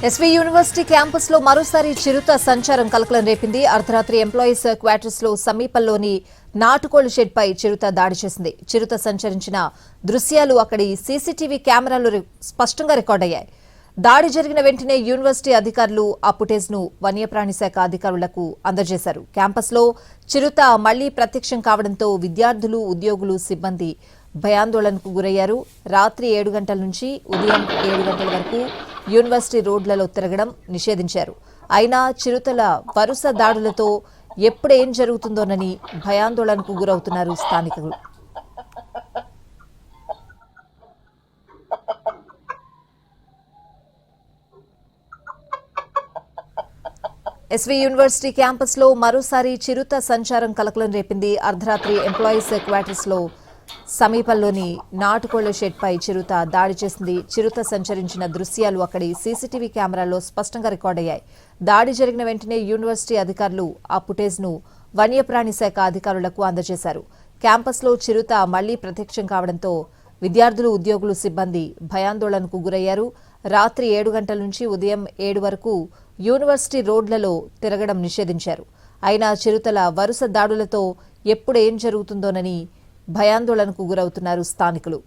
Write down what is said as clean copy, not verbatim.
SV university campus లో మరోసారి చిరుత సంచారం కలకలం రేపింది. అర్ధరాత్రి ఎంప్లాయీస్ క్వార్టర్స్ లో సమీపంలోని నాటుకోళ్ల షెడ్ పై చిరుత దాడి చేసింది. చిరుత సంచరించిన దృశ్యాలు అక్కడి సీసీటీవీ కెమెరాలో స్పష్టంగా రికార్డయ్యాయి. దాడి జరిగిన వెంటనే యూనివర్సిటీ అధికారులు ఆ ఫుటేజ్ ను వన్యప్రాణి శాఖ అధికారులకు అందజేశారు. క్యాంపస్ లో చిరుత మళ్లీ ప్రత్యక్షం కావడంతో విద్యార్థులు, ఉద్యోగులు, సిబ్బంది భయాందోళనకు గురయ్యారు. రాత్రి 7 గంటల నుంచి ఉదయం 7 గంటల వరకు యూనివర్సిటీ రోడ్లలో తిరగడం నిషేధించారు. అయినా చిరుతల వరుస దాడులతో ఎప్పుడేం జరుగుతుందోనని భయాందోళనకు గురవుతున్నారు స్థానికులు. ఎస్వీ యూనివర్సిటీ క్యాంపస్ లో మరోసారి చిరుత సంచారం కలకలం రేపింది. అర్ధరాత్రి ఎంప్లాయీస్ క్వార్టర్స్ లో సమీపంలోని నాటుకోళ్ల షెడ్ పై చిరుత దాడి చేసింది. చిరుత సంచరించిన దృశ్యాలు అక్కడి సీసీటీవీ కెమెరాలో స్పష్టంగా రికార్డయ్యాయి. దాడి జరిగిన వెంటనే యూనివర్సిటీ అధికారులు ఆ ఫుటేజ్ ను వన్యప్రాణి శాఖ అధికారులకు అందజేశారు. క్యాంపస్ లో చిరుత మళ్లీ ప్రత్యక్షం కావడంతో విద్యార్థులు, ఉద్యోగులు, సిబ్బంది భయాందోళనకు గురయ్యారు. రాత్రి 7 గంటల నుంచి ఉదయం 7 వరకు యూనివర్సిటీ రోడ్లలో తిరగడం నిషేధించారు. అయినా చిరుతల వరుస దాడులతో ఎప్పుడేం జరుగుతుందోనని భయాందోళనకు గురవుతున్నారు స్థానికులు.